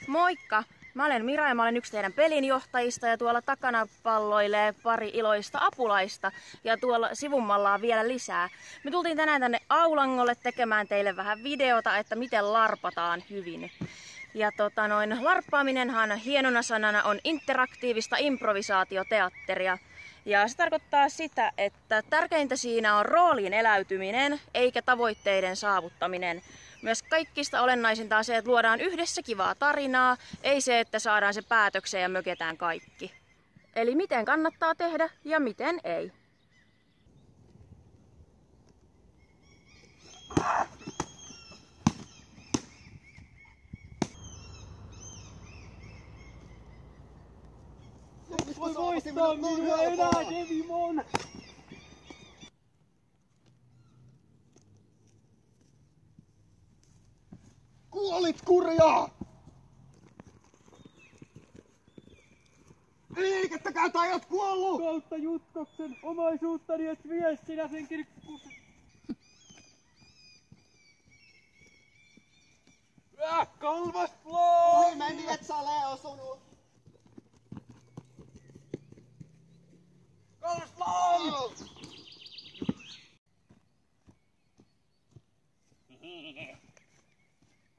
Moikka! Mä olen Mira ja mä olen yksi teidän pelinjohtajista ja tuolla takana palloilee pari iloista apulaista ja tuolla sivummalla on vielä lisää. Me tultiin tänään tänne Aulangolle tekemään teille vähän videota, että miten larpataan hyvin. Ja larppaaminenhan hienona sanana on interaktiivista improvisaatioteatteria. Ja se tarkoittaa sitä, että tärkeintä siinä on rooliin eläytyminen eikä tavoitteiden saavuttaminen. Myös kaikista olennaisinta on se, että luodaan yhdessä kivaa tarinaa, ei se, että saadaan se päätökseen ja möketään kaikki. Eli miten kannattaa tehdä ja miten ei. Voi voittaa minua enää, Devimon! Kuolit, kurjaa! Liikettäkää tai oot kuollut! Kautta Jutkoksen omaisuuttani et vie sinä sen kirkkus... Kolmas floor! Ohi meni, et sä ole osunut! Kolmas floor!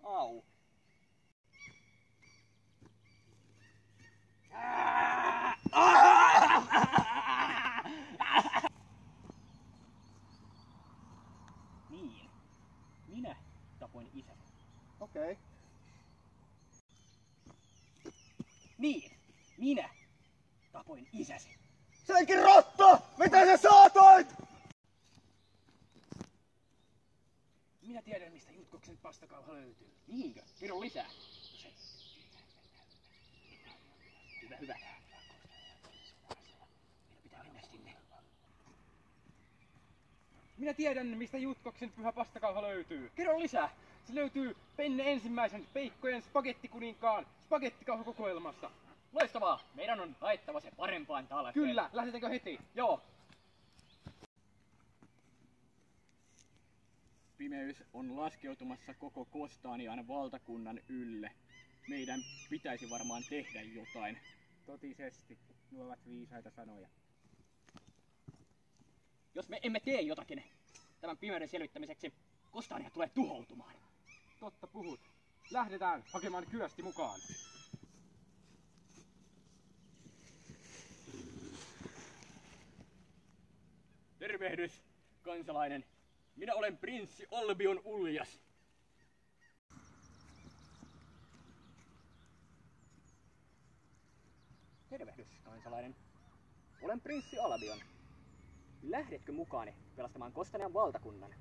Au. Niin. Minä tapoin isäsi. Okei. Niin. Minä tapoin isäsi. Senkin rotta! Mitä sä saatoit? Minä tiedän, mistä Jutkoksen pastakauha löytyy. Niinkö? Kerro lisää. Hyvä, hyvä. Meidän pitää mennä sinne. Minä tiedän, mistä Jutkoksen pyhä pastakauha löytyy. Kerro lisää. Se löytyy Penne ensimmäisen Peikkojen spagettikuninkaan spagettikauhukokoelmasta. Loistavaa! Meidän on haettava se parempaan talteen. Kyllä, lähdetäänkö heti? Joo. Pimeys on laskeutumassa koko Kostaanian valtakunnan ylle. Meidän pitäisi varmaan tehdä jotain. Totisesti, nuo ovat viisaita sanoja. Jos me emme tee jotakin tämän pimeyden selvittämiseksi, Kostaania tulee tuhoutumaan. Totta puhut. Lähdetään hakemaan Kyösti mukaan. Tervehdys, kansalainen. Minä olen prinssi Albion Uljas. Tervehdys, kansalainen. Olen prinssi Albion. Lähdetkö mukaani pelastamaan Kostaanian valtakunnan?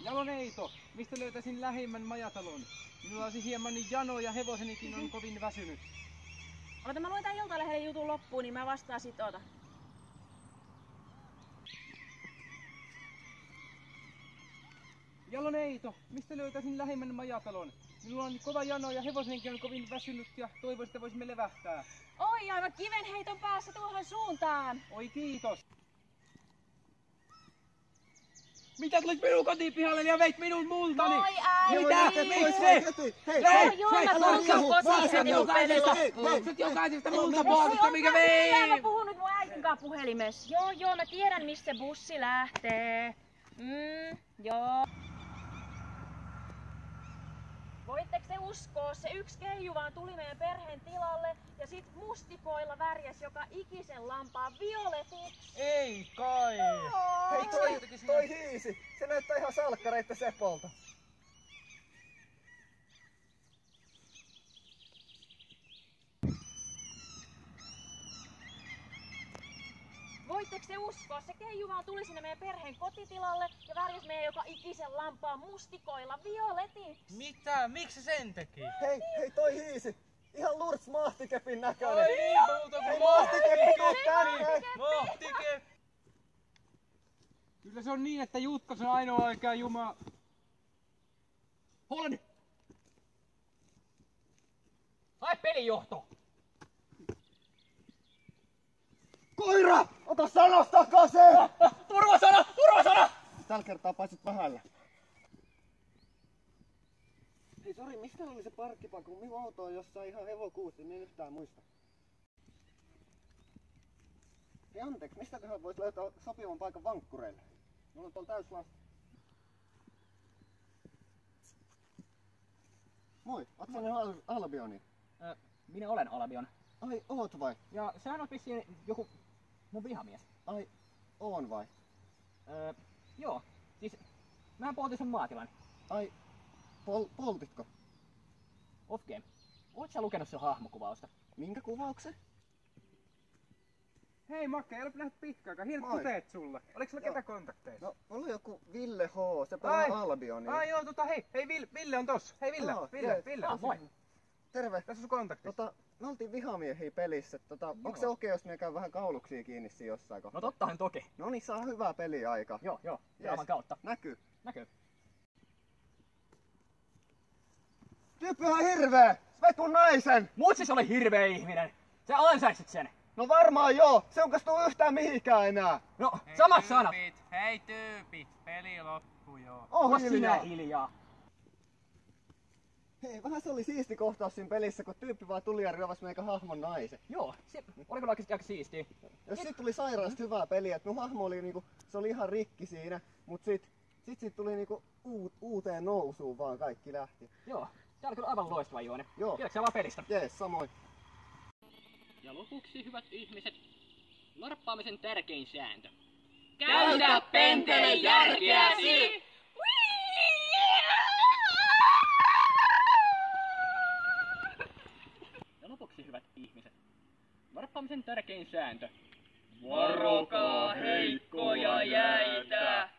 Jaloneito, mistä löytäisin lähimmän majatalon? Minulla olisi hieman jano ja hevosenikin on kovin väsynyt. Ota, mä luen tän Iltalehden jutun loppuun, niin mä vastaan sit ota. Jaloneito, mistä löytäisin lähimmän majatalon? Minulla on kova jano ja hevosenikin on kovin väsynyt ja toivoisin, että voisimme levähtää. Oi, aivan kivenheiton päässä tuohon suuntaan! Oi kiitos! Mitä tulit minun kotipihalle ja veit minun multani? Oi äiti! Mitä? Miksi? Joo, mä tulin sun kotiin ja Maksat jokaisesta multapuolesta, mikä vei! Mä puhun nyt mun äitin kanssa puhelimessa. Joo, mä tiedän mistä se bussi lähtee. Joo. Voitteko te uskoa, se yksi keiju vaan tuli meidän perheen tilalle ja sit mustikoilla värjäs joka ikisen lampaan violetiksi. Ei kai! Hei toi hiisi! Se näyttää ihan salkkareita Sepolta. Voitteko te uskoa, se keiju vaan tuli sinne meidän perheen kotitilalle ja värjäs meidän joka ikisen lampaan mustikoilla violetiksi. Mitä? Miksi sen teki? Hei toi hiisi! Ihan Lurts Mahtikepin näköinen! Ai niin muuta kuin Mahtikeppi, tuu tänne! Mahtikeppi! Kyllä se on niin, että Jutkos on ainoa oikea Jumala. Holland! Hae pelijohto! Koira! Ota sanas takaisin! Turvasana! Turvasana! Tällä kertaa pääsit vähällä. sori, mistä oli se parkkipaikka? Minun auto on jossain ihan hevokuussa, niin en yhtään muista. Hei anteeksi, mistäköhän vois löytää sopivan paikan vankkureille? Mulla on tuolla täys lasta. Moi, oot sä nyt Albioni? Minä olen Albion. Ai, oot vai? Ja sehän on vissiin joku mun vihamies. Ai, oon vai? Joo. Siis mähän poltin sun maatilan. Ai, poltitko? Off game. Oot sä lukenut sen hahmokuvausta? Minkä kuvauksen? Hei Makke, ei ole nähty pitkään aikaa. Hienot Moi. kuteet sulle. Oliko sulla ketä kontakteissa? No, mulla on joku Ville H, se pelaa Albionia. Ai joo, hei Ville on tossa. Hei Ville, Joo, Ville, jees. Ville. Moi. Terve. Tässä on sun kontakti. Me oltiin vihamiehiä pelissä. Onko se okei, jos me käy vähän kauluksia kiinni siinä jossain kohtaa? No tottahan toki. No niin, saa hyvää peliä aika. Joo, Jees. draaman kautta. Näkyy. Näkyy. Tyyppi on hirveä! Sä veit mun naisen! Mut siis oli hirveä ihminen. Sä ansaitsit sen. No varmaan joo! Se on tuu yhtään mihinkään enää! No, samat sanat. Hei tyypit, peli loppuu joo. Oh Sinä hiljaa! hiljaa. Hei, vähän se oli siisti kohtaus siinä pelissä, kun tyyppi vaan tuli ja ryöväs meikä hahmon naisen. Joo, se oli kyllä oikeesti aika siistiä. Jos siitä tuli sairaasti hyvää peliä, että mun hahmo oli niinku, se oli ihan rikki siinä, mut sit tuli niinku uuteen nousuun vaan kaikki lähti. Joo, tää oli kyllä aivan loistava juoni. Joo. Kiitoksia vaan pelistä. Jees, samoin. Ja lopuksi, hyvät ihmiset, larppaamisen tärkein sääntö. Käytä pentele järkeäsi! Ja lopuksi, hyvät ihmiset, larppaamisen tärkein sääntö. Varokaa heikkoja jäitä!